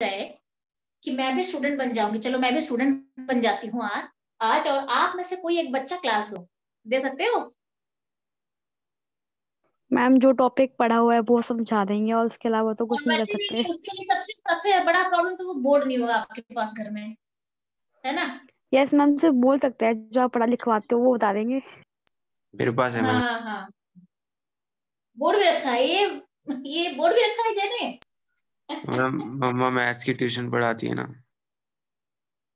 जाए कि मैं भी स्टूडेंट बन जाऊंगी, चलो मैं भी स्टूडेंट बन जाती हूँ आज, और आप में से कोई एक बच्चा क्लास दे सकते हो? मैम जो टॉपिक पढ़ा हुआ है वो समझा देंगे, और उसके अलावा तो और कुछ नहीं कर वैसे सकते। नहीं, उसके लिए सबसे सबसे बड़ा प्रॉब्लम तो वो बोर्ड नहीं होगा आपके पास घर में, है ना? यस मैम, सिर्फ बोल सकते हैं, जो आप पढ़ा लिखवाते हो वो बता देंगे। मेरे पास है मैम। हाँ हाँ, बोर्ड भी रखा है ये बोर्ड भी रखा है जेने। मैम मम्मा मैथ्स की ट्यूशन पढ़ाती है ना।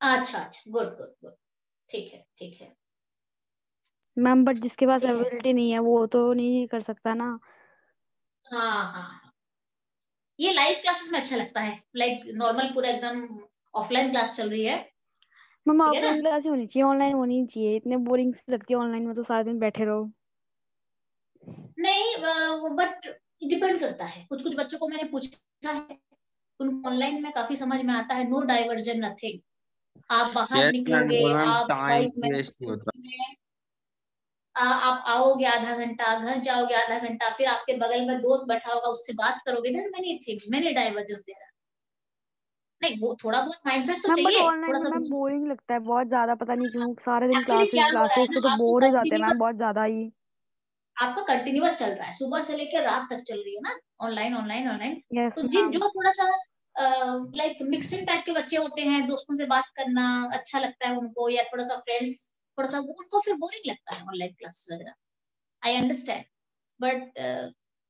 अच्छा अच्छा, गुड गुड गुड, ठीक है ठीक है। मैम बट जिसके पास ये है, एबिलिटी नहीं है वो तो नहीं कर सकता ना। हाँ हाँ हाँ। ये लाइव क्लासेस में अच्छा लगता है, लाइक नॉर्मल पूरा एकदम ऑफलाइन क्लास चल रही है, मैम ठीक है ना? ऑफलाइन क्लास ही होनी चाहिए, ऑनलाइन होनी नहीं चाहिए, इतने बोरिंग लगती है ऑनलाइन में, तो सारा दिन बैठे रहो। नहीं, बट डिपेंड करता है, कुछ कुछ बच्चों को मैंने पूछा है, उनको ऑनलाइन में काफी समझ में आता है, नो डाइवर्जन नथिंग। आप बाहर यस मैम, निकलोगे, और मैम आप टाइम 5 मिनट वेस्ट नहीं होता। में आप आओगे आधा घंटा, घर जाओगे आधा घंटा, फिर आपके बगल में दोस्त बैठा होगा, उससे बात करोगे, there many things, many divergence there. नहीं, वो थोड़ा बहुत माइंड फ्रेश तो मैम बट चाहिए, ऑनलाइन थोड़ा में सा मैम बोरिंग लगता है बहुत ज्यादा, पता नहीं क्यों सारे दिन एक्चुअली क्या क्लासेस हो रहा है क्लासेस ना, से तो आपको बोर हो जाते हैं मैम कंटिन्यूअस, बहुत ज्यादा ही। आपका कंटिन्यूअस चल रहा है, सुबह से लेकर रात तक चल रही है ना, ऑनलाइन ऑनलाइन ऑनलाइन। यस तो जिन मैम। जो थोड़ा सा लाइक मिक्सिंग टाइप के बच्चे होते हैं, दोस्तों से बात करना अच्छा लगता है उनको, या थोड़ा सा फ्रेंड्स, थोड़ा सा उनको फिर बोरिंग लगता है ऑनलाइन क्लासेस वगैरह, आई अंडरस्टैंड। बट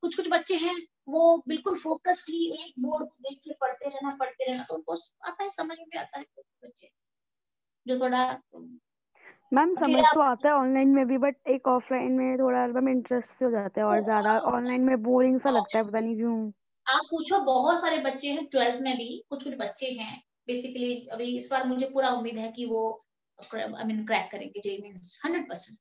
कुछ कुछ बच्चे हैं, वो बिल्कुल फोकस्डली एक बोर्ड को देख के पढ़ते रहना, तो उनको आता है, समझ में भी आता है। कुछ बच्चे जो थोड़ा मैम समझ अकेला, तो आता है ऑनलाइन में भी, बट एक ऑफलाइन में थोड़ा मैम इंटरेस्ट से हो जाता है, और ज्यादा ऑनलाइन में बोरिंग सा लगता है, पता नहीं क्यों। आप पूछो, बहुत सारे बच्चे हैं 12th में भी, कुछ कुछ बच्चे हैं बेसिकली, अभी इस बार मुझे पूरा उम्मीद है कि वो आई मीन क्रैक करेंगे जेईई मींस 100%,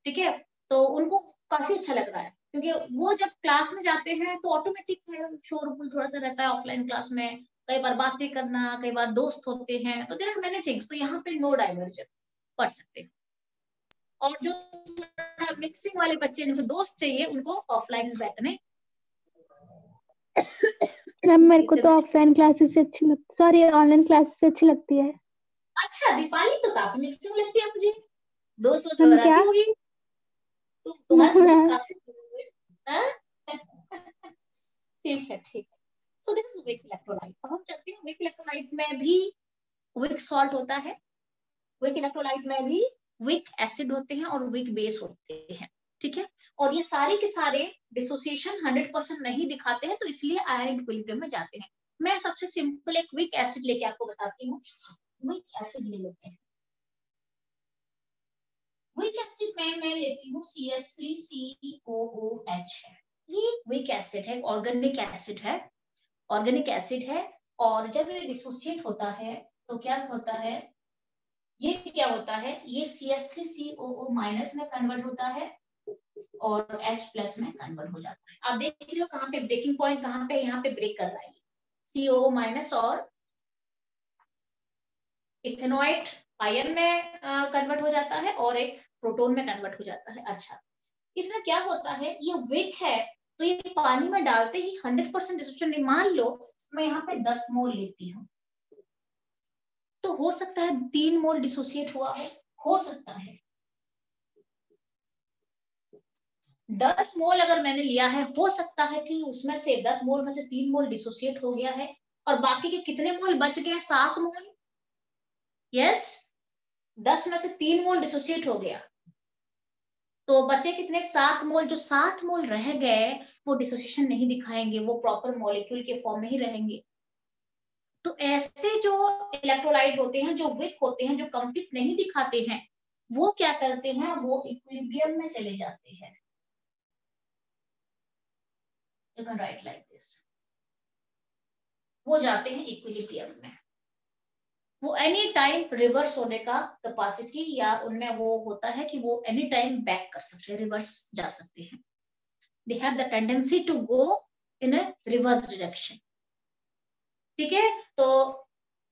ठीक है? तो उनको काफी अच्छा लग रहा है, क्योंकि वो जब क्लास में जाते हैं तो ऑटोमेटिक शोर थोड़ा सा रहता है ऑफलाइन क्लास में, कई बार बातें करना, कई बार दोस्त होते हैं, तो देयर आर मेनी थिंग्स, तो यहाँ पे नो डाइवर्जन, पढ़ सकते हैं। और जो मिक्सिंग वाले बच्चे जिनको दोस्त चाहिए, उनको ऑफलाइन बैठने। मैम मेरे को तो ऑफलाइन क्लासेस से अच्छी लगती, सॉरी ऑनलाइन क्लासेस से अच्छी लगती है। अच्छा, दीपाली तो काफी मिक्सिंग लगती है मुझे, दोस्त वोस्त मैम बनाती क्या? होगी, तुम्हारे दोस्त मैम काफी हाँ? ठीक है ठीक है। So this is weak electrolyte. अब हम चलते हैं, वीक इलेक्ट्रोलाइट में भी वीक सॉल्ट होता है, वीक इलेक्ट्रोलाइट में भी वीक एसिड होते हैं और वीक बेस होते हैं, ठीक है? और ये सारे के सारे डिसोसिएशन 100% नहीं दिखाते हैं, तो इसलिए आयरन इक्विलिब्रियम में जाते हैं। मैं सबसे सिंपल एक वीक एसिड लेके आपको बताती हूँ। वीक एसिड ले लेते हैं, वीक एसिड में मैं लेती हूँ CH3COOH है, ये वीक एसिड है, ऑर्गेनिक एसिड है, ऑर्गेनिक एसिड है। और जब ये डिसोसिएट होता है तो क्या होता है, ये क्या होता है, ये CH3COO माइनस में कन्वर्ट होता है और H प्लस में कन्वर्ट हो जाता है। आप देख रहे हो कहाँ पे ब्रेकिंग पॉइंट, कहाँ पे यहाँ पे ब्रेक कर रहा है, COO माइनस और इथेनॉइट आयन में कन्वर्ट हो जाता है, और एक प्रोटोन में कन्वर्ट हो जाता है। अच्छा, इसमें क्या होता है, ये वीक है, तो ये पानी में डालते ही 100% डिसोसिएशन नहीं। मान लो मैं यहाँ पे 10 मोल लेती हूँ, तो हो सकता है 3 मोल डिसोसिएट हुआ हो सकता है। 10 मोल अगर मैंने लिया है, हो सकता है कि उसमें से 10 मोल में से 3 मोल डिसोसिएट हो गया है, और बाकी के कितने मोल बच गए, 7 मोल। यस, 10 में से 3 मोल डिसोसिएट हो गया, तो बचे कितने, 7 मोल। जो 7 मोल रह गए वो डिसोसिएशन नहीं दिखाएंगे, वो प्रॉपर मॉलिक्यूल के फॉर्म में ही रहेंगे। तो ऐसे जो इलेक्ट्रोलाइट होते हैं, जो वीक होते हैं, जो कंप्लीट नहीं दिखाते हैं, वो क्या करते हैं, वो इक्विलिब्रियम में चले जाते हैं। You can write like this, वो जाते हैं इक्विलिब्रियम में। वो एनी टाइम रिवर्स होने का कैपेसिटी, या उनमें वो होता है कि वो एनी टाइम बैक कर सकते हैं, रिवर्स जा सकते हैं। They have the tendency to go in a reverse direction, ठीक है? तो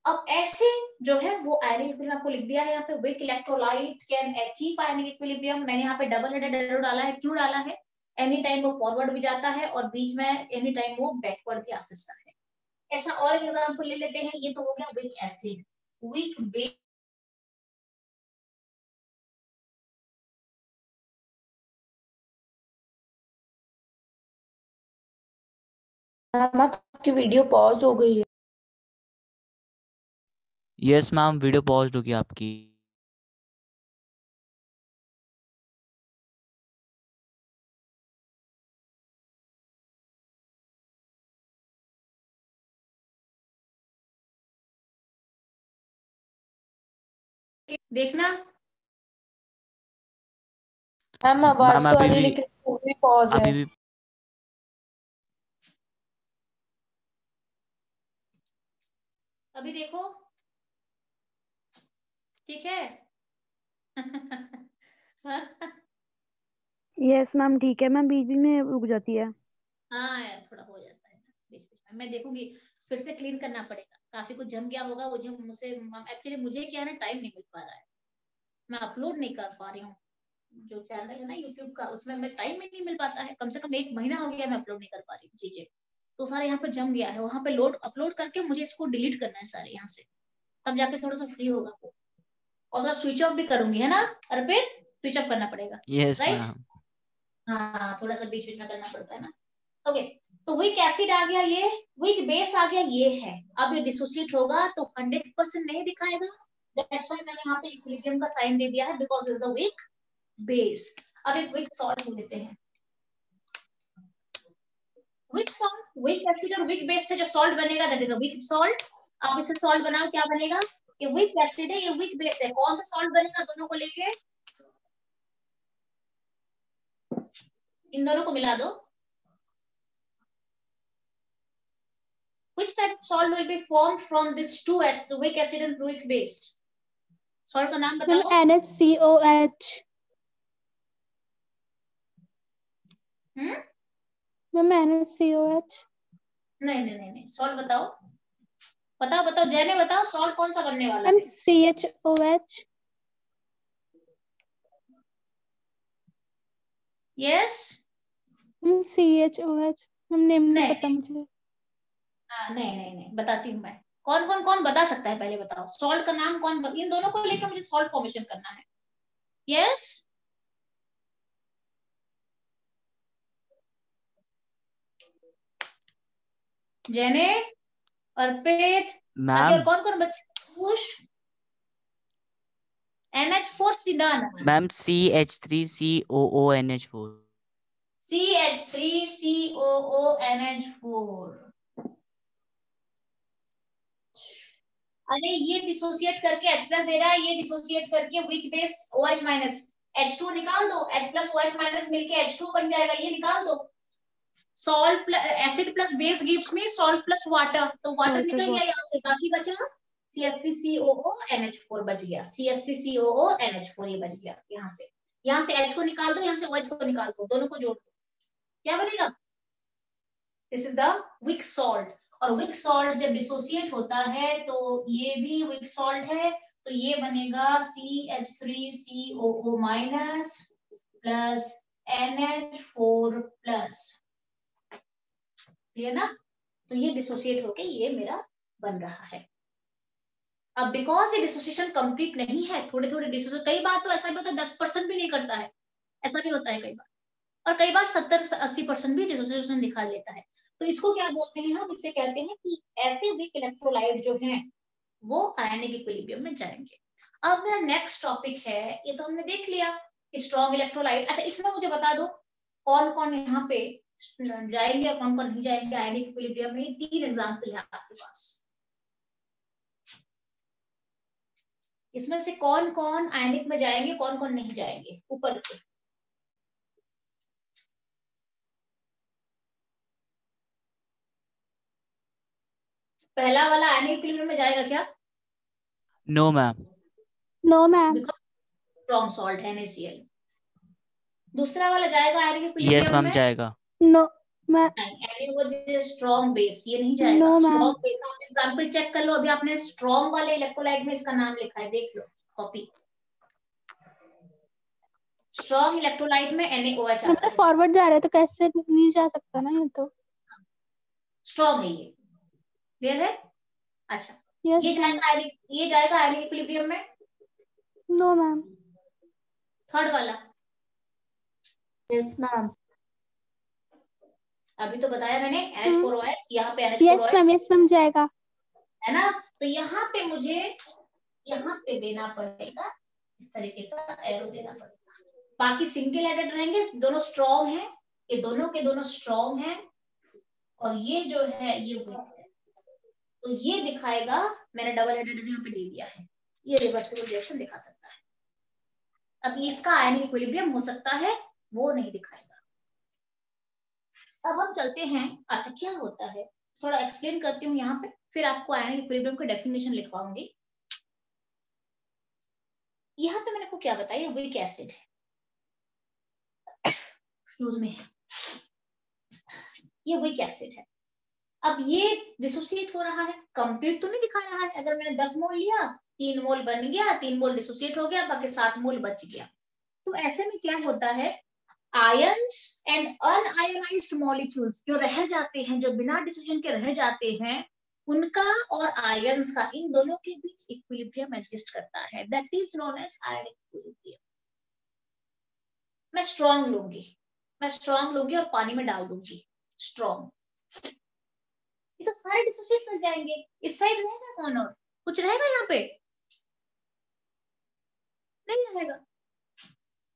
अब ऐसे जो है वो आयनिक इक्विलिब्रियम आपको लिख दिया है यहाँ पे, weak electrolyte can achieve ionic equilibrium. मैंने यहाँ पे डबल हेडेड एरो डाला है, क्यों डाला है, एनी टाइम वो फॉरवर्ड भी जाता है और बीच में एनी टाइम वो बैकवर्ड भी आ सकता है। ऐसा और एग्जांपल ले लेते हैं। ये तो हो गया weak acid, weak base. Ma'am आपकी वीडियो पॉज हो गई है। यस मैम, वीडियो पॉज होगी आपकी। देखना मैम आवाज मैम तो आ अभी रही है भी लेकिन वो भी पॉज है। अभी भी अभी देखो, ठीक है। यस मैम ठीक है मैम, बीच बीच में रुक जाती है। हाँ यार, थोड़ा हो जाता है बीच बीच में। मैं देखूंगी, फिर से क्लीन करना पड़ेगा, काफी कुछ जम गया होगा। वो जो मुझसे एक्चुअली मुझे क्या है ना, टाइम नहीं मिल पा रहा है, मैं अपलोड नहीं कर पा रही हूँ। जो चैनल है ना यूट्यूब का, उसमें मैं टाइम में नहीं मिल पाता है। कम से कम 1 महीना हो गया मैं अपलोड नहीं कर पा रही हूँ चीजें। तो सारे यहाँ पे जम गया है, वहां पे लोड अपलोड करके मुझे इसको डिलीट करना है सारे यहाँ से, तब जाके थोड़ा सा फ्री होगा वो। और थोड़ा स्विच ऑफ भी करूंगी, है ना अर्पित? स्विच ऑफ करना पड़ेगा, यस राइट? मैम। हाँ, थोड़ा सा बीच बीच में करना पड़ता है ना। ओके, तो वीक एसिड आ गया ये, वीक बेस आ गया ये है। अब ये डिसोसिएट होगा तो 100% नहीं दिखाएगा। दैट्स व्हाई मैंने यहाँ पे इक्विलिब्रियम का साइन दे दिया है, because is a weak base. अब एक वीक सॉल्ट लेते हैं। वीक सॉल्ट, वीक एसिड और वीक बेस से जो सॉल्ट बनेगा that is a weak salt. आप इसे सॉल्ट बनाओ, क्या बनेगा? ये वीक एसिड है, ये वीक बेस है। कौन सा सॉल्ट बनेगा दोनों को लेके? इन दोनों को मिला दो। Which type of salt will be formed from these two weak acid and weak base? Salt का नाम मैम बताओ। NaCOH। Ma'am NaCOH। नहीं नहीं नहीं नहीं, सॉल्ट बताओ, बताओ बताओ, जैने बताओ, सॉल्ट कौन सा बनने वाला मैम है? CHOH। Yes. Ma'am CHOH। Ma'am name नहीं नहीं पता मुझे। नहीं नहीं नहीं, बताती हूँ मैं। कौन बता सकता है, पहले बताओ सॉल्ट का नाम कौन इन दोनों को लेकर मुझे सॉल्ट फॉर्मेशन करना है। यस, जैने, अर्पित, बाकी और मैम कौन बच्चे? खुश। NH4 sedan, ma'am CH3COONH4। CH3COONH4। अरे ये डिसोसिएट करके H प्लस दे रहा है, ये डिसोसिएट करके weak base OH minus, H2 निकाल दो, H प्लस OH माइनस मिलके H2 बन जाएगा, ये निकाल दो। Salt acid plus base gives me salt plus water, तो वाटर निकल गया यहाँ से, बाकी बचा CH3COONH4 बच गया, CH3COONH4 ये बच गया। यहाँ से H को निकाल दो, यहाँ से OH को निकाल दो, दोनों को जोड़ दो, क्या बनेगा? This is the weak salt. और विक सॉल्ट जब डिसोसिएट होता है तो ये भी विक सॉल्ट है, तो ये बनेगा CH3COO minus plus NH4 plus. Clear ना? तो ये डिसोसिएट होके ये मेरा बन रहा है। अब बिकॉज ये डिसोसिएशन कंप्लीट नहीं है, थोड़े थोड़े डिसोसिएशन, कई बार तो ऐसा भी होता है 10% भी नहीं करता है, ऐसा भी होता है कई बार, और कई बार 70-80% भी डिसोसिएशन दिखा लेता है। तो इसको क्या बोलते हैं हम? इसे कहते हैं कि ऐसे वीक इलेक्ट्रोलाइट जो हैं वो आयनिक इक्विलिब्रियम में जाएंगे। अब मेरा नेक्स्ट टॉपिक है, ये तो हमने देख लिया स्ट्रॉन्ग इलेक्ट्रोलाइट। अच्छा, इसमें मुझे बता दो कौन कौन यहाँ पे जाएंगे और कौन कौन नहीं जाएंगे आयनिक इक्विलिब्रियम में। 3 एग्जाम्पल है आपके पास, इसमें से कौन कौन आयनिक में जाएंगे, कौन कौन नहीं जाएंगे, ऊपर लिखो। पहला वाला आयनिक इक्विलिब्रियम में जाएगा क्या? No ma'am. No ma'am. Because strong salt है NaCl। दूसरा वाला जाएगा आयनिक यस इक्विलिब्रियम मैम में? जाएगा। No ma'am. स्ट्रॉन्ग बेस, ये नहीं जाएगा। No ma'am. स्ट्रॉन्ग बेस आप एग्जांपल चेक कर लो, अभी आपने स्ट्रॉन्ग वाले इलेक्ट्रोलाइट में इसका नाम लिखा है, देख लो कॉपी। स्ट्रॉन्ग इलेक्ट्रोलाइट में NaOH हम आता तो है, फॉरवर्ड जा रहे हैं तो कैसे नहीं जा सकता ना ये तो। स्ट्रॉन्ग है ये। क्लियर है? अच्छा, यस ये मैम। जाएगा आयनिक इक्विलिब्रियम में। No ma'am. थर्ड वाला यस मैम। अभी तो बताया मैंने, NH4OH, यहाँ पे NH4OH यस मैम जाएगा। है ना। तो यहाँ पे मुझे यहाँ पे देना पड़ेगा, इस तरीके का एरो देना पड़ेगा। बाकी सिंगल एडेड रहेंगे, दोनों स्ट्रॉन्ग है, ये दोनों के दोनों स्ट्रॉन्ग है, और ये जो है ये वीक है। तो ये दिखाएगा, मैंने डबल एडेड यहाँ पे दे दिया है, ये रिवर्सिबल रिएक्शन दिखा सकता है। अब इसका आयनिक इक्विलिब्रियम हो सकता है, वो नहीं दिखाएगा। अब हम चलते हैं, अच्छा क्या होता है थोड़ा एक्सप्लेन करती हूँ यहाँ पे, फिर आपको आयनिक इक्विलिब्रियम का डेफिनेशन लिखवाऊंगी। यहाँ पे मैंने आपको क्या बताया, वीक एसिड है, एक्सक्यूज मी, ये वीक एसिड है। अब ये डिसोसिएट हो रहा है, कंप्लीट तो नहीं दिखा रहा है। अगर मैंने 10 मोल लिया, 3 मोल बन गया, 3 मोल डिसोसिएट हो गया, बाकी 7 मोल बच गया। तो ऐसे में क्या होता है, आयंस एंड अनआयोनाइज्ड मॉलिक्यूल्स जो रह जाते हैं, जो बिना डिसोसिएशन के रह जाते हैं, उनका और आयंस का, इन दोनों के बीच इक्विलिब्रियम एग्जिस्ट करता है, that is known as ionic equilibrium. मैं स्ट्रॉन्ग लूंगी और पानी में डाल दूंगी स्ट्रॉन्ग, ये तो सारे डिसोसिएट कर जाएंगे। इस साइड रहेगा कौन, और कुछ रहेगा यहाँ पे? नहीं रहेगा।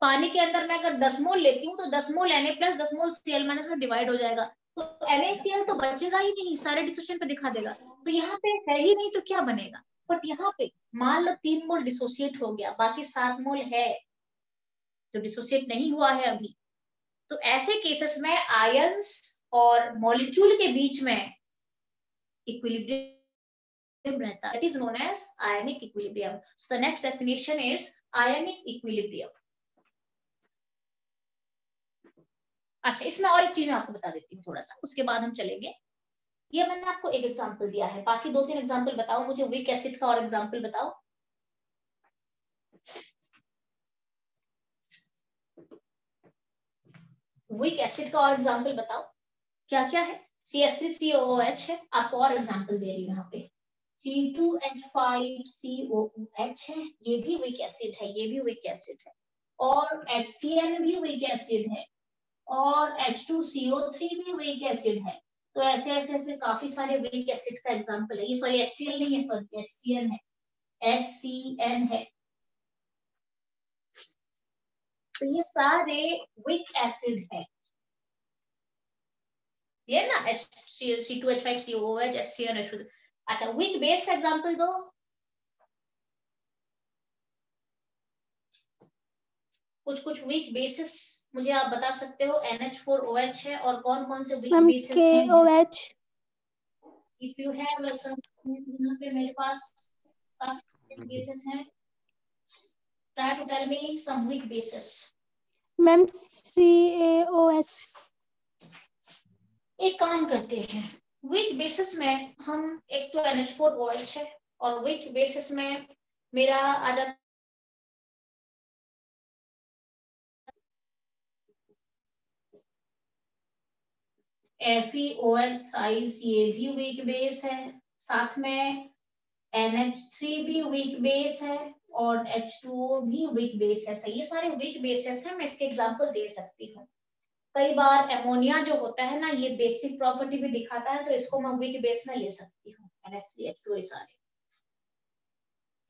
पानी के अंदर मैं अगर 10 मोल लेती हूँ तो 10 मोल Na प्लस 10 मोल Cl माइनस में डिवाइड हो जाएगा, तो NaCl तो बचेगा ही नहीं, सारे डिसोसिएशन पे दिखा देगा। तो यहाँ पे है ही नहीं, तो क्या बनेगा? बट यहाँ पे मान लो 3 मोल डिसोसिएट हो गया, बाकी 7 मोल है जो डिसोसिएट नहीं हुआ है अभी। तो ऐसे केसेस में आयंस और मॉलिक्यूल के बीच में इक्विलिब्रियम रहता है, that is known as ionic equilibrium. So the next definition is ionic equilibrium. अच्छा, इसमें और एक चीज मैं आपको बता देती हूँ थोड़ा सा, उसके बाद हम चलेंगे। ये मैंने आपको एक एग्जांपल दिया है, बाकी 2-3 एग्जांपल बताओ मुझे, वीक एसिड का और एग्जांपल बताओ। वीक एसिड का और एग्जांपल बताओ, क्या क्या है? CH3COOH है, आपको और एग्जांपल दे रही हूँ यहाँ पे। C2H5COOH है, ये भी वीक एसिड है, ये भी वीक एसिड है। और HCN भी वीक एसिड है, और H2CO3 भी वीक एसिड है। तो ऐसे ऐसे ऐसे काफी सारे वीक एसिड का एग्जांपल है। ये सॉरी HCl नहीं है, सॉरी HCN है, HCN है। तो ये सारे वीक एसिड है, ये ना C2H5COOH, HCN, H2। अच्छा, वीक बेस का एग्जांपल दो। कुछ वीक बेसिस मुझे आप बता सकते हो, NH4OH है, और कौन कौन से वीक बेसिस हैं? KOH। If you have some, यहाँ पे मेरे पास वीक बेसिस हैं, try to tell me some weak bases. Ma'am CaOH। एक काम करते हैं, वीक बेसिस में हम, एक तो NH4OH है, और वीक बेसिस में मेरा आ जाता FeOH थ्राइस, ये भी वीक बेस है। साथ में NH3 भी वीक बेस है, और H2O भी वीक बेस है। सही, ये सारे वीक बेसेस हैं, मैं इसके एग्जांपल दे सकती हूँ। कई बार एमोनिया जो होता है ना, ये बेसिक प्रॉपर्टी भी दिखाता है, तो इसको मैं वीक बेस में ले सकती हूँ, NH3 H2O ये सारे।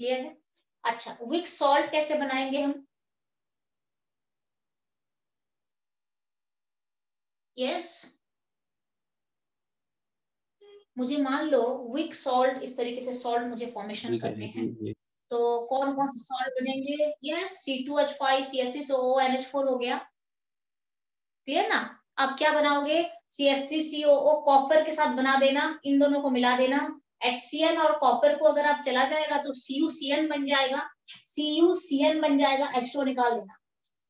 क्लियर है? अच्छा, वीक सॉल्ट कैसे बनाएंगे हम? यस, मुझे मान लो वीक सॉल्ट, इस तरीके से सॉल्ट मुझे फॉर्मेशन करने हैं, तो कौन कौन से सॉल्ट बनेंगे? यस, C2H5 CH3COO NH4 हो गया। क्लियर ना? अब क्या बनाओगे? CH3COO कॉपर के साथ बना देना, इन दोनों को मिला देना। HCN और कॉपर को अगर आप चला जाएगा तो CuCN बन जाएगा, CuCN बन जाएगा, H2O निकाल देना,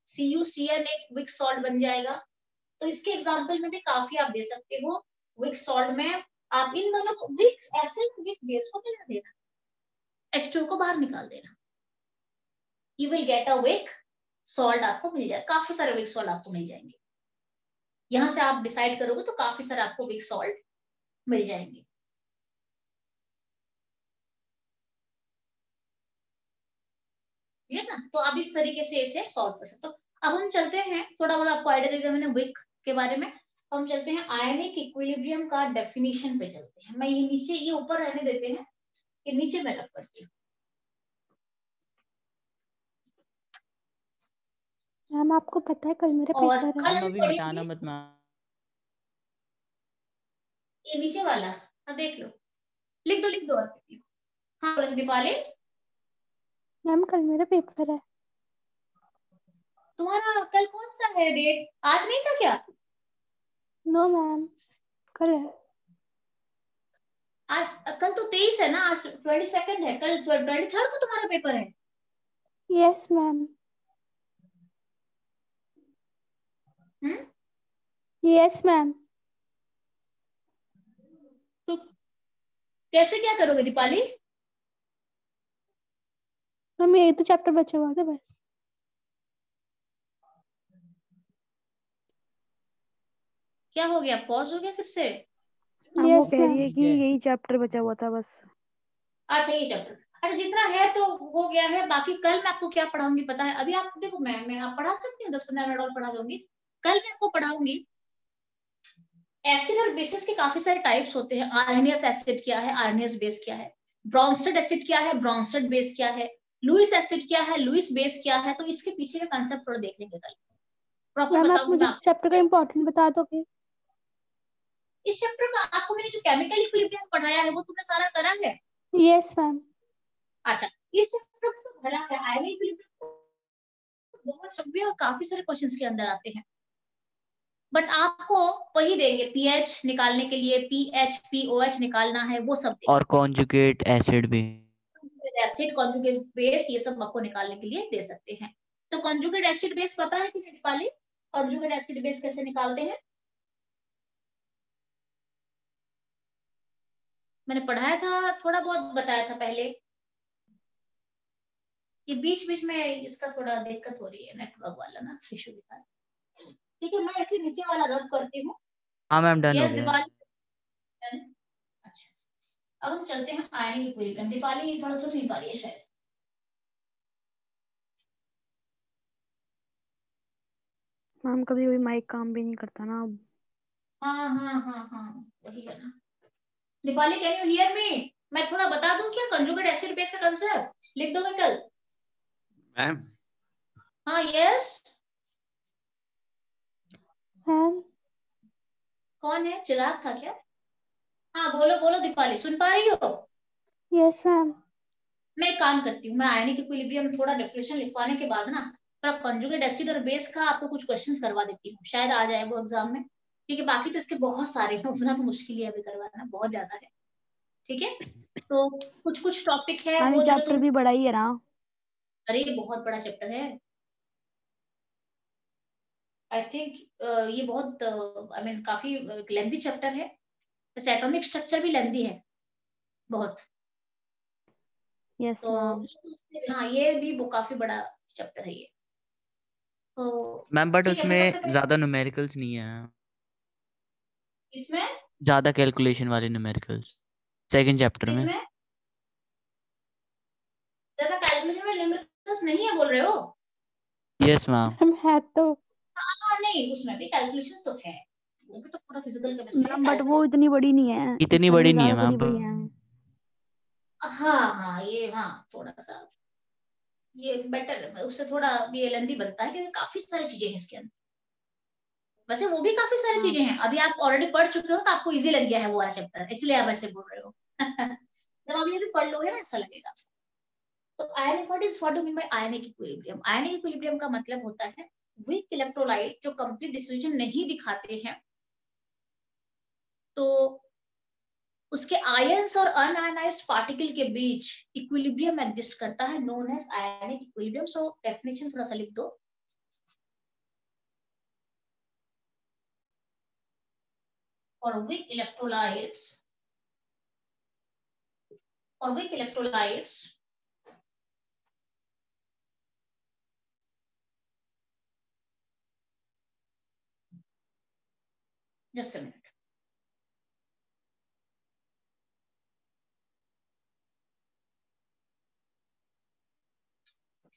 CuCN एक वीक सॉल्ट बन जाएगा। तो इसके एग्जांपल में भी काफी आप दे सकते हो। वीक सॉल्ट में आप इन दोनों को, वीक एसिड वीक बेस को मिला देना, H2O को बाहर निकाल देना, you will get a weak salt, आपको मिल जाए, काफी सारे वीक सॉल्ट आपको मिल जाएंगे। यहां से आप डिसाइड करोगे तो काफी सारे आपको वीक सॉल्ट मिल जाएंगे। है ना। तो आप इस तरीके से इसे सॉल्व कर सकते हो। अब हम चलते हैं, थोड़ा बहुत आपको आइडिया दे दिया मैंने विक के बारे में। हम चलते हैं आयनिक इक्विलिब्रियम का डेफिनेशन पे चलते हैं। मैं ये नीचे, ये ऊपर रहने देते हैं, ये नीचे मैं रख करती हूँ। मैम आपको पता है कल मेरा और पेपर है। कल मैम हम अभी मिटाना पढ़ेंगे मत मैम। ये नीचे वाला, हाँ देख लो, लिख दो लिख दो। हाँ बोलो दीपाली। मैम कल मेरा पेपर है। तुम्हारा कल कौन सा है डेट? आज नहीं था क्या? नो मैम, कल है। आज कल तो 23 है ना, आज 22 है, कल 23 को तुम्हारा पेपर है। Yes ma'am. Yes ma'am. तो कैसे क्या करोगे दीपाली? मैम यही तो चैप्टर बचा हुआ था बस। क्या हो गया, पॉज हो गया फिर से? हम वो यस कह रही मैम। है कि यही चैप्टर बचा हुआ था बस। अच्छा ये चैप्टर, अच्छा जितना है तो हो गया है। बाकी कल मैं आपको क्या पढ़ाऊंगी पता है? अभी आप देखो, मैं आप पढ़ा सकती हूँ, 10-15 मिनट और पढ़ा दूंगी। कल मैं आपको पढ़ाऊंगी एसिड और बेसिस के काफी सारे टाइप्स होते हैं। आर्नियस एसिड क्या है, आर्नियस बेस क्या है, ब्रॉन्स्टेड एसिड क्या है, ब्रॉन्स्टेड बेस क्या है, लुइस एसिड क्या है, लुइस बेस क्या है। तो इसके पीछे का कंसेप्ट थोड़ा देख लेंगे कल, प्रॉपर मैम आप बताऊंगी मुझे मैं इस चैप्टर का आपको। इम्पोर्टेंट बता दोगे? इस चैप्टर का आपको मैंने जो केमिकल इक्विलिब्रियम पढ़ाया है वो तुमने सारा करा है? Yes ma'am. अच्छा, इस चैप्टर में तो भरा है आयनिक इक्विलिब्रियम, बहुत सभी और काफी सारे क्वेश्चंस के अंदर आते हैं। बट आपको वही देंगे, पीएच निकालने के लिए, पीएच पीओएच निकालना है, वो सब और कॉन्जुगेट एसिड भी। देंगे। एसिड, कॉन्जुगेट बेस, ये सब आपको निकालने के लिए दे सकते हैं। तो कॉन्जुगेट एसिड बेस पता है कि नहीं दीपाली? कॉन्जुगेट एसिड बेस कैसे निकालते हैं? मैंने पढ़ाया था, थोड़ा बहुत बताया था पहले। ये बीच बीच में इसका थोड़ा दिक्कत हो रही है, नेटवर्क वाला ना इशू दिखा रहा है। ठीक है, मैं इसे नीचे वाला रब करती हूँ। हाँ मैम डन हो यस गया। दीपाली। अच्छा, अब हम चलते हैं आयनिक इक्विलिब्रियम। दीपाली थोड़ा सुन नहीं पा रही है शायद। मैम कभी कभी माइक काम भी नहीं करता ना अब। हाँ हाँ हाँ हाँ, वही है ना। Deepali can you hear me? मैं थोड़ा बता दूं क्या कंजुगेट एसिड बेस का कंसेप्ट? लिख दोगे कल? मैम हाँ यस। मैम कौन है, चिराग था क्या? हाँ बोलो बोलो दीपाली, सुन पा रही हो? Yes ma'am. मैं एक काम करती हूँ, मैं आयनिक इक्विलिब्रियम थोड़ा डेफिनेशन लिखवाने के बाद ना थोड़ा कंजुगेट एसिड और बेस का आपको कुछ क्वेश्चंस करवा देती हूँ, शायद आ जाए वो एग्जाम में। ठीक है, बाकी तो इसके बहुत सारे हैं, उतना तो मुश्किल ही है अभी करवाना, बहुत ज्यादा है। ठीक है, तो कुछ कुछ टॉपिक है मैम ये वो जो चैप्टर तुम, भी बड़ा ही है ना। अरे ये बहुत बड़ा चैप्टर है। आई थिंक ये बहुत आई मीन काफी लेंथी चैप्टर है। एटॉमिक स्ट्रक्चर भी लेंथी है बहुत। यस तो मैम। हाँ ये भी वो काफी बड़ा चैप्टर है ये। तो मैम बट ठीक है, मैं सबसे उसमें पहले ज्यादा न्यूमेरिकल्स नहीं है। इसमें, ज्यादा कैलकुलेशन वाले न्यूमेरिकल्स सेकंड चैप्टर में। इसमें ज्यादा कैलकुलेशन में न्यूमेरिकल्स नहीं है बोल रहे हो? Yes ma'am. मैम है तो। हाँ नहीं, उसमें भी कैलकुलेशंस तो है, वो भी तो पूरा फिजिकल केमिस्ट्री है, मैम बट वो कैलकुलेशन। इतनी बड़ी नहीं है। इतनी इसमें बड़ी नहीं है ज्यादा थोड़ी मैम बड़ी है। हाँ हाँ ये, हाँ थोड़ा सा ये बेटर है, उससे थोड़ा ये लेंथी बनता है क्योंकि काफी सारी चीजें हैं इसके अंदर। वैसे वो भी काफी सारी हाँ। चीजें हैं, अभी आप ऑलरेडी पढ़ चुके हो तो आपको इजी लग गया है वो वाला चैप्टर, इसलिए आप ऐसे बोल रहे हो। जब आप ये भी पढ़ लोगे ना ऐसा लगेगा। तो ionic, what do mean by ionic equilibrium? Ionic equilibrium का मतलब होता है वीक इलेक्ट्रोलाइट जो कंप्लीट डिस्ट्रीब्यूशन नहीं दिखाते हैं, तो उसके आयंस और अनआयनाइज्ड पार्टिकल के बीच इक्विलिब्रियम एग्जिस्ट करता है, known as ionic equilibrium. So definition थोड़ा सा लिख दो। For weak electrolytes, for weak electrolytes, just a minute.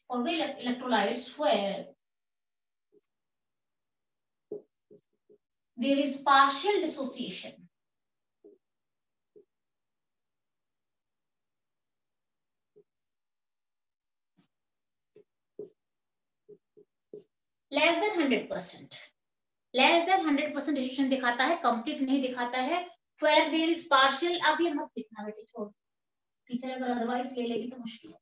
For which electrolytes where there is partial dissociation. Less than 100%. Less than 100% dissociation दिखाता है, complete नहीं दिखाता है. Where there is partial, अब ये मत लिखना बेटे, छोड़. टीचर अगर otherwise ले लेगी तो मुश्किल है.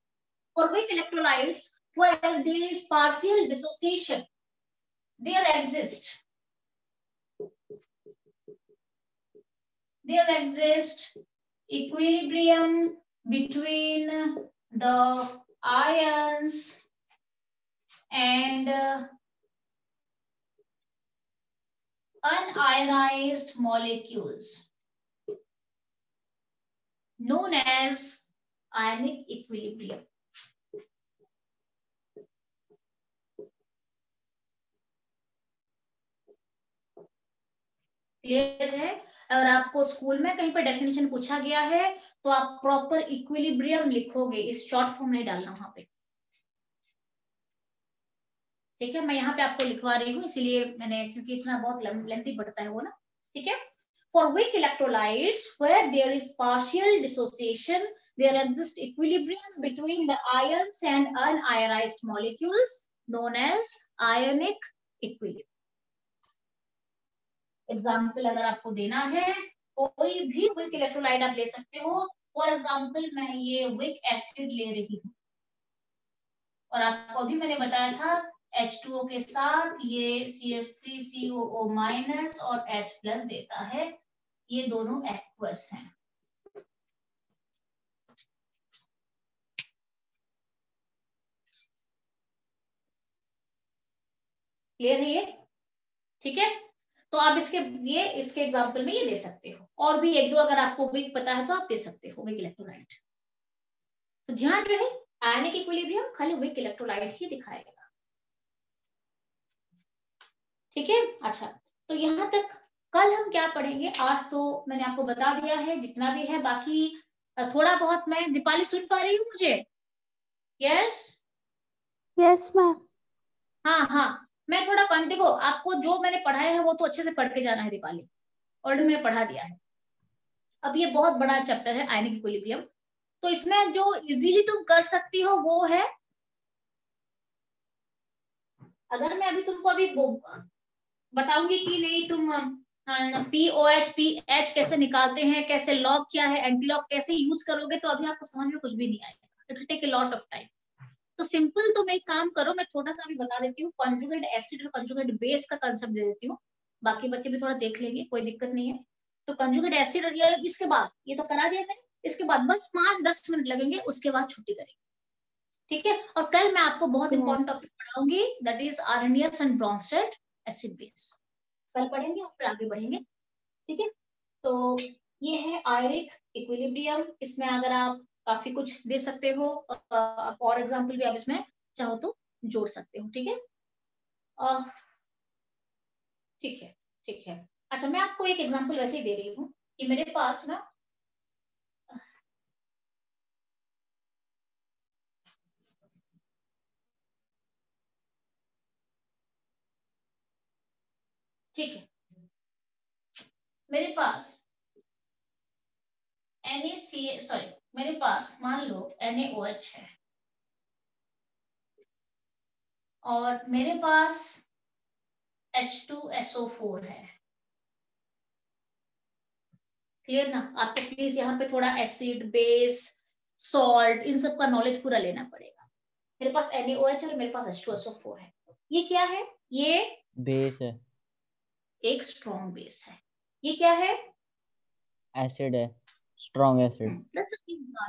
For which electrolytes where there is partial dissociation, there exists equilibrium between the ions and unionized molecules known as ionic equilibrium. Clear है? अगर आपको स्कूल में कहीं पर डेफिनेशन पूछा गया है तो आप प्रॉपर इक्विलिब्रियम लिखोगे, इस शॉर्ट फॉर्म नहीं डालना वहां पे. ठीक है, मैं यहाँ पे आपको लिखवा रही हूँ इसीलिए मैंने, क्योंकि इतना बहुत लेंथी पड़ता है वो ना. ठीक है. For weak electrolytes where there is partial dissociation, there exists equilibrium between the ions and unionized molecules known as ionic equilibrium. Example अगर आपको देना है, कोई भी वीक इलेक्ट्रोलाइट आप ले सकते हो. फॉर एग्जाम्पल मैं ये वीक एसिड ले रही हूँ और आपको अभी मैंने बताया था H2O के साथ ये CH3COO माइनस और H प्लस देता है. ये दोनों एक्वस हैं. क्लियर है ये? ठीक है. तो आप इसके एग्जाम्पल में ये दे सकते हो. और भी एक दो अगर आपको वीक पता है तो आप दे सकते हो वीक इलेक्ट्रोलाइट. तो ध्यान रहे, आयनिक इक्विलिब्रियम खाली वीक इलेक्ट्रोलाइट ही दिखाएगा. ठीक है. अच्छा, तो यहाँ तक कल हम क्या पढ़ेंगे, आज तो मैंने आपको बता दिया है जितना भी है. बाकी थोड़ा बहुत मैं, दीपाली सुन पा रही हूँ मुझे? Yes yes ma'am. हाँ, मैं थोड़ा देखो, आपको जो मैंने पढ़ाया है वो तो अच्छे से पढ़ के जाना है दीपाली. ऑलरेडी मैंने पढ़ा दिया है. अब ये बहुत बड़ा चैप्टर है आयनिक इक्विलिब्रियम. तो इसमें जो इजीली तुम कर सकती हो वो है, अगर मैं अभी तुमको अभी बताऊंगी कि नहीं तुम POH PH कैसे निकालते हैं, कैसे लॉग क्या है, एंटी लॉग कैसे यूज करोगे, तो अभी आपको समझ में कुछ भी नहीं आएगा. It will take a lot of time. तो सिंपल तुम एक काम करो, मैं थोड़ा सा अभी बता देती हूँ. कॉन्जुगेट एसिड और कॉन्जुगेट बेस का कंसेप्ट दे देती हूँ, बाकी बच्चे भी थोड़ा देख लेंगे, कोई दिक्कत नहीं है. तो कॉन्जुगेट एसिड और इसके बाद ये तो करा दिया मैंने, इसके बाद बस 5-10 मिनट लगेंगे, उसके बाद छुट्टी करेंगे. ठीक है. और कल मैं आपको बहुत इंपॉर्टेंट टॉपिक पढ़ाऊंगी, that is Arrhenius and Bronsted acid base. कल पढ़ेंगे और फिर आगे बढ़ेंगे. ठीक है. तो ये है आयनिक इक्विलिब्रियम. इसमें अगर आप काफी कुछ दे सकते हो, और एग्जांपल भी आप इसमें चाहो तो जोड़ सकते हो. ठीक है. ठीक है, ठीक है. अच्छा, मैं आपको एक एग्जांपल वैसे ही दे रही हूँ कि मेरे पास ना ठीक है, मेरे पास मेरे पास मान लो NaOH है और मेरे पास H2SO4 है. क्लियर ना? आपको प्लीज यहाँ पे थोड़ा एसिड, बेस, सॉल्ट, इन सब का नॉलेज पूरा लेना पड़ेगा. मेरे पास NaOH और मेरे पास H2SO4 है. ये क्या है? ये बेस है, एक स्ट्रॉन्ग बेस है. ये क्या है? एसिड है, strong acid.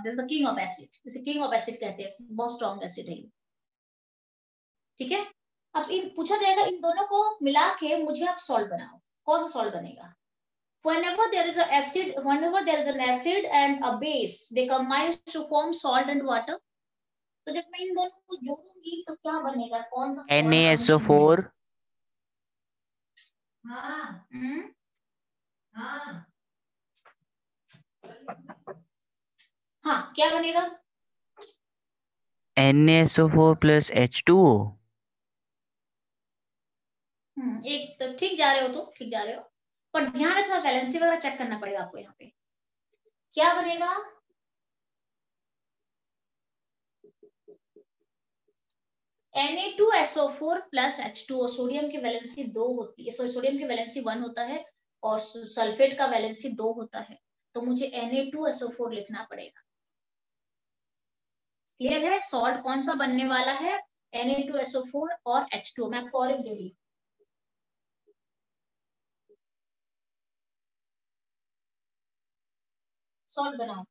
That's the king of acid. इसे king of acid कहते हैं, बहुत स्ट्रॉन्ग एसिड है. ठीक है. अब इन पूछा जाएगा इन दोनों को मिला के मुझे आप सॉल्ट बनाओ. कौन सा सॉल्ट बनेगा? Whenever there is an acid and a base, they combine to form salt and water. तो जब मैं इन दोनों को जोड़ूंगी तो क्या बनेगा? कौन सा NaSO4. हाँ. हाँ, क्या बनेगा? NaSO4 plus H2O। एक तो ठीक जा रहे हो, तो ठीक जा रहे हो, पर ध्यान रखना वैलेंसी वगैरह चेक करना पड़ेगा आपको। यहाँ पे क्या बनेगा, Na2SO4 plus H2O। सोडियम की वैलेंसी 2 होती है, सॉरी सोडियम की वैलेंसी 1 होता है और सल्फेट का वैलेंसी 2 होता है, तो मुझे Na2SO4 लिखना पड़ेगा। क्लियर है? सॉल्ट कौन सा बनने वाला है, Na2SO4 और H2O। मैं आपको और एक दे रही हूँ, सॉल्ट बनाओ।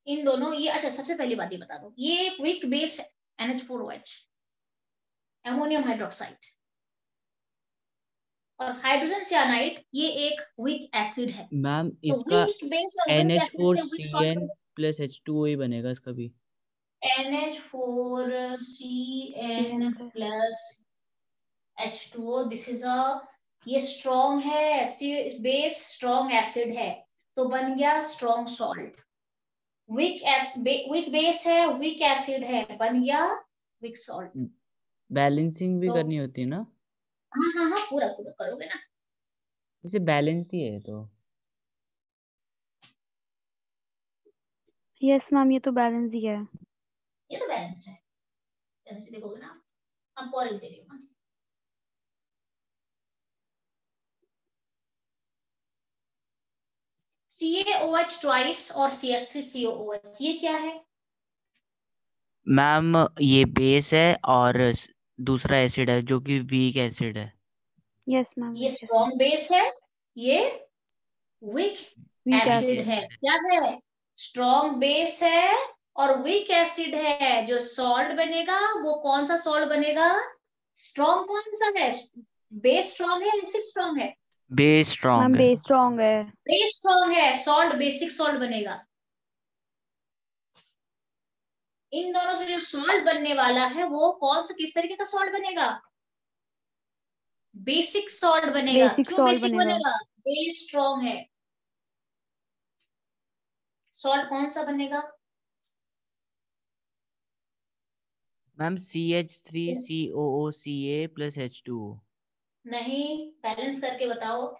इन दोनों ये, अच्छा सबसे पहली बात ये बता दो, ये weak base NH4OH, ammonium hydroxide, और हाइड्रोजन साइनाइड ये एक वीक एसिड है। मैम तो इसका वीक बेस और वीक एसिड से weak salt NH4CN plus H2O ही बनेगा इसका भी। NH4CN plus H2O, this is a, ये स्ट्रॉन्ग है एसिड बेस, स्ट्रॉन्ग एसिड है, तो बन गया स्ट्रॉन्ग सॉल्ट। वीक बेस है, वीक एसिड है, बन गया वीक सॉल्ट। बैलेंसिंग भी तो करनी होती है ना? हाँ हाँ हाँ, पूरा पूरा करोगे ना। इसे बैलेंस्ड ही है तो। यस मैम, ये तो बैलेंस ही है। ये तो बैलेंस्ड है, बैलेंस देखोगे ना। आपको और दे रही हूँ, CaOH ट्वाइस और CS3COOH, ये क्या है? मैम ये बेस है और दूसरा एसिड है जो कि वीक एसिड है। यस मैम, ये स्ट्रॉन्ग बेस है, ये वीक वीक एसिड एसिड। है। क्या है? स्ट्रॉन्ग बेस है और वीक एसिड है। जो सॉल्ट बनेगा वो कौन सा सॉल्ट बनेगा? स्ट्रॉन्ग कौन सा है? बेस स्ट्रॉन्ग है, एसिड स्ट्रॉन्ग है? बेस मैम स्ट्रॉन्ग है। बेस स्ट्रॉन्ग है। बेस स्ट्रॉन्ग है, सॉल्ट बेसिक सॉल्ट बनेगा। इन दोनों से जो सॉल्ट बनने वाला है वो कौन सा, किस तरीके का सॉल्ट बनेगा? बेसिक सॉल्ट बनेगा। बेसिक क्यों सॉल्ट बेसिक बनेगा। बनेगा? बेस स्ट्रॉन्ग है। सॉल्ट कौन सा बनेगा? Ma'am CH3COOCA plus H2O। नहीं, बैलेंस करके बताओ।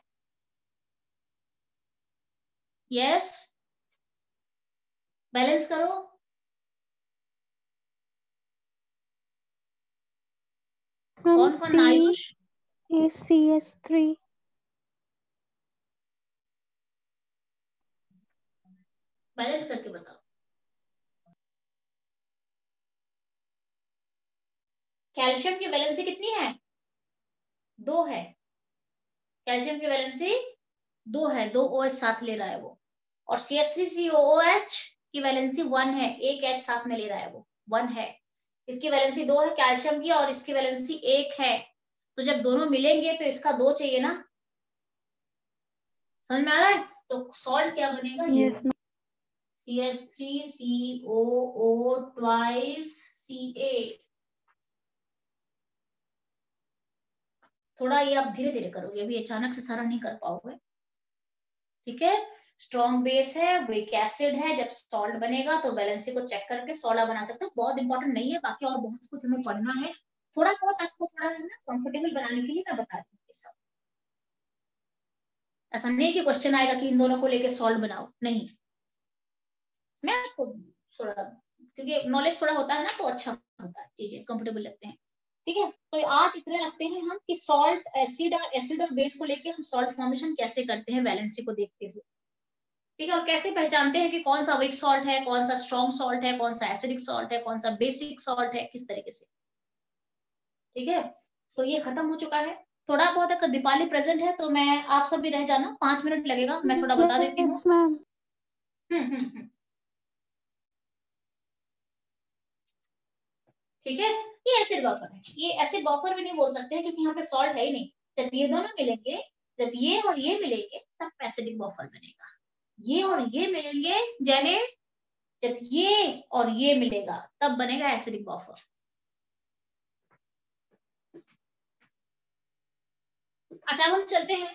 यस, बैलेंस करो। मैम कौन कौन? आयुष, CaCS3। बैलेंस करके बताओ। कैल्शियम की वैलेंसी कितनी है? 2 है। कैल्शियम की वैलेंसी 2 है, 2 OH साथ ले रहा है वो। और CS3COOH की वैलेंसी 1 है, एक H साथ में ले रहा है वो, 1 है। इसकी वैलेंसी 2 है कैल्शियम की, और इसकी वैलेंसी 1 है। तो जब दोनों मिलेंगे तो इसका 2 चाहिए ना। समझ में आ रहा है? तो सॉल्ट क्या बनेगा? ये yes ma'am. CH3COO twice Ca। थोड़ा ये आप धीरे धीरे करोगे, अभी अचानक से सारा नहीं कर पाओगे, ठीक है? स्ट्रॉन्ग बेस है, वीक एसिड है, जब सॉल्ट बनेगा तो बैलेंसी को चेक करके सोडा बना सकते हो। बहुत इंपॉर्टेंट नहीं है, बाकी और बहुत कुछ हमें पढ़ना है। थोड़ा बहुत आपको थोड़ा है ना कंफर्टेबल बनाने के लिए मैं बता रही हूँ सब। ऐसा नहीं कि क्वेश्चन आएगा कि इन दोनों को लेके सॉल्ट बनाओ, नहीं। मैं आपको थोड़ा, क्योंकि नॉलेज थोड़ा होता है ना तो अच्छा होता है, चीजें कंफर्टेबल लगते हैं, ठीक है? तो आज इतने रखते हैं हम कि सॉल्ट, एसिड और बेस को लेके हम सॉल्ट फॉर्मेशन कैसे करते हैं वैलेंसी को देखते हुए, ठीक है? और कैसे पहचानते हैं कि कौन सा वीक सॉल्ट है, कौन सा स्ट्रॉन्ग सॉल्ट है, कौन सा एसिडिक सॉल्ट है, कौन सा बेसिक सॉल्ट है, किस तरीके से, ठीक है? तो ये खत्म हो चुका है। थोड़ा बहुत अगर दीपाली प्रेजेंट है तो मैं, आप सब भी रह जाना, 5 मिनट लगेगा, मैं थोड़ा बता देती हूँ। Yes ma'am. ठीक है? ये एसिड बफर है, ये एसिड बफर भी नहीं बोल सकते हैं क्योंकि यहाँ पे सॉल्ट है ही नहीं। जब ये दोनों मिलेंगे, जब ये और ये मिलेंगे तब एसिडिक बफर बनेगा। ये और ये मिलेंगे, जैने जब ये और ये मिलेगा तब बनेगा एसिडिक बफर। अच्छा अब हम चलते हैं,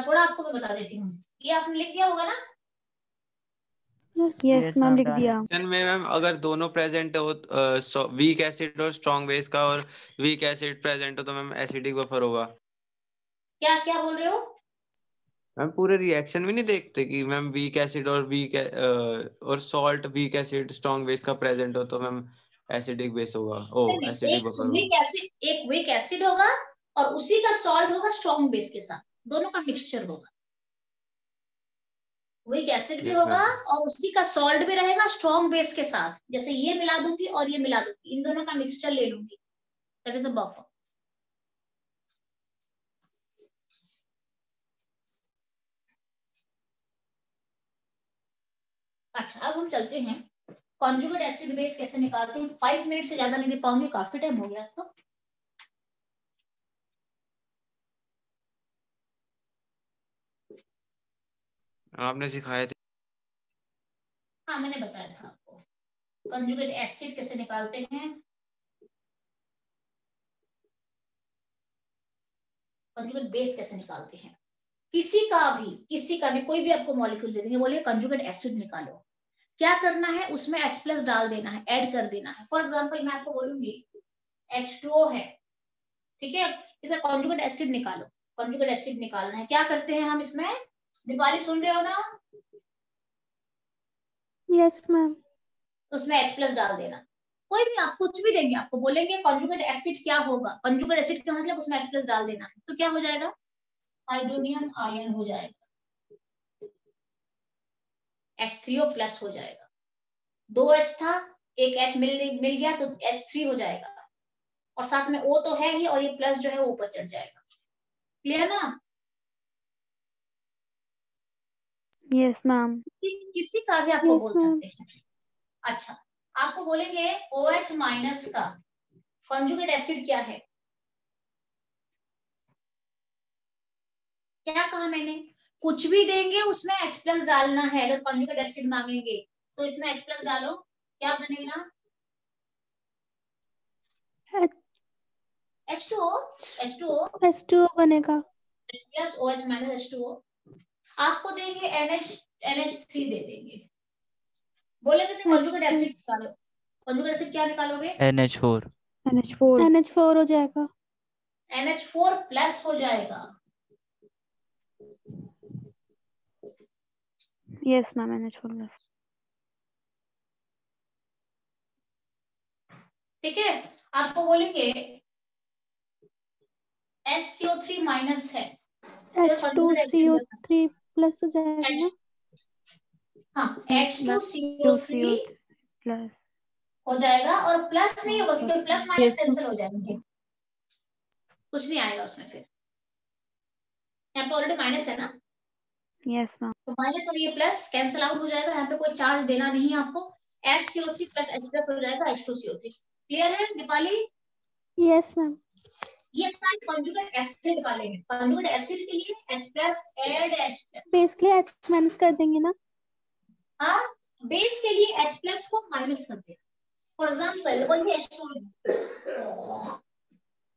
थोड़ा आपको मैं बता देती हूँ, ये आपने लिख दिया होगा ना? यस मैम, लिख दिया। में मैम अगर दोनों प्रेजेंट हो, वीक एसिड और स्ट्रॉन्ग बेस का, और वीक एसिड प्रेजेंट हो तो मैम एसिडिक बफर होगा। क्या क्या बोल रहे हो? मैम पूरे रिएक्शन में नहीं देखते कि मैम वीक एसिड और और salt, weak acid strong base का प्रेजेंट हो तो मैम एसिडिक बेस होगा, नहीं, एसिडिक एक बफर वीक होगा। एसिड, एक वीक एसिड होगा और उसी का सॉल्ट होगा स्ट्रॉन्ग बेस के साथ, दोनों का मिक्सचर होगा। वीक एसिड भी यस होगा मैम। और उसी का सॉल्ट भी रहेगा स्ट्रॉन्ग बेस के साथ, जैसे ये मिला दूंगी और ये मिला दूंगी, इन दोनों का मिक्सचर ले लूंगी, दैट इज अ बफर। अच्छा अब हम चलते हैं कॉन्जुगेट एसिड बेस कैसे निकालते हैं। 5 मिनट से ज्यादा नहीं दे पाऊंगी, काफी टाइम हो गया इसको। आपने सिखाए थे। हाँ मैंने बताया था आपको कॉन्जुगेट एसिड कैसे निकालते हैं, कॉन्जुगेट बेस कैसे निकालते हैं। किसी का भी कोई भी आपको मॉलिक्यूल दे देंगे, बोलिए कॉन्जुगेट एसिड निकालो, क्या करना है उसमें H+ डाल देना है, ऐड कर देना है। फॉर एग्जांपल मैं आपको बोलूंगी H2O है, ठीक है, इसे कॉन्जुगेट एसिड निकालो, कॉन्जुगेट एसिड निकालना है, क्या करते हैं हम इसमें, दीपाली सुन रहे हो ना? Yes ma'am. तो उसमें H+ डाल देना। कोई भी आप कुछ भी देंगे, आपको बोलेंगे कॉन्जुगेट एसिड क्या होगा, कॉन्जुगेट एसिड का मतलब उसमें H+ डाल देना है, तो क्या हो जाएगा, हाइड्रोनियम आयन हो जाएगा, H3O+ हो जाएगा। 2H था, एक H मिल गया तो H3 हो जाएगा, और साथ में O तो है ही, और ये प्लस जो है वो ऊपर चढ़ जाएगा। क्लियर ना? Yes ma'am. किसी का भी आपको यस बोल मैम। सकते हैं। अच्छा आपको बोलेंगे OH- का कॉन्जुगेट एसिड क्या है, क्या कहा मैंने, कुछ भी देंगे उसमें H+ डालना है। अगर कॉन्जुगेट एसिड मांगेंगे तो इसमें H+ डालो, क्या बनेगा, H2O, H2O, H2O बनेगा। H+ OH- H2O। आपको देंगे NH3 दे देंगे, बोलेंगे से कॉन्जुगेट एसिड H+ निकालो, कॉन्जुगेट एसिड क्या निकालोगे, NH4। NH4। NH4 हो जाएगा। NH4+ हो जाएगा। Yes ma'am, NH4+। ठीक है, आपको बोलेंगे HCO3- है, कॉन्जुगेट एसिड H2CO3+ हो जाएगा ना। हाँ H2CO3 प्लस। हो जाएगा, और प्लस नहीं होगा क्योंकि प्लस माइनस यस कैंसिल हो जाएंगे, कुछ नहीं आएगा उसमें, फिर यहाँ पे ऑलरेडी माइनस है ना, यस मैम। तो माइनस और ये प्लस कैंसिल आउट हो जाएगा, यहाँ पे कोई चार्ज देना नहीं है आपको। HCO3 + H+ हो जाएगा H2CO3। क्लियर है दीपाली? Yes ma'am. ये सारे कॉन्जुगेट एसिड वाले हैं, कॉन्जुगेट एसिड के लिए H+ add H+। Basically H- कर देंगे ना। हाँ बेस के लिए H+ को माइनस कर देना। फॉर एग्जाम्पल वही H2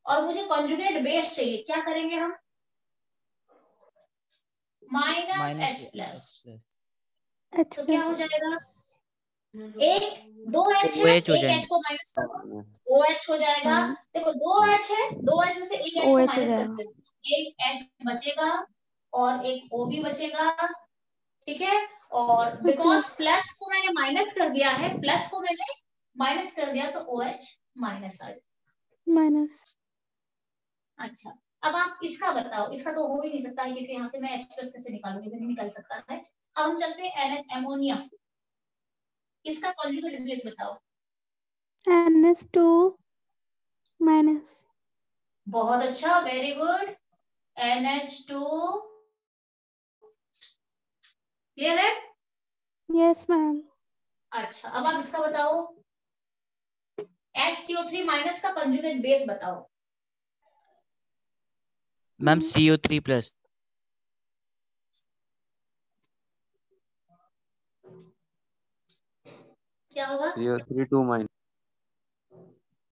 और मुझे कॉन्जुगेट बेस चाहिए, क्या करेंगे हम, -H+, तो क्या हो H+ जाएगा, एक 2H है, OH हो एक H जाएंगे। को माइनस कर दो, OH हो जाएगा। देखो 2H है, 2H में से एक H को OH हो माइनस कर जाएगा। दो, एक H बचेगा और एक O भी बचेगा, ठीक है। और बिकॉज प्लस को मैंने माइनस कर दिया है, प्लस को मैंने माइनस कर दिया तो OH माइनस आ जाएगा। माइनस। अच्छा अब आप इसका बताओ, इसका तो हो ही नहीं सकता है क्योंकि यहाँ से मैं H+ कैसे निकालूंगी, नहीं निकल सकता है। अब हम चलते हैं अमोनिया, इसका कॉन्जुगेट बेस बताओ। NH2-। बहुत अच्छा, वेरी गुड, NH2। क्लियर है? Yes ma'am. अच्छा अब आप इसका बताओ, HCO3- का कॉन्जुगेट बेस बताओ। Ma'am CO3+। क्या होगा, CO3 2-।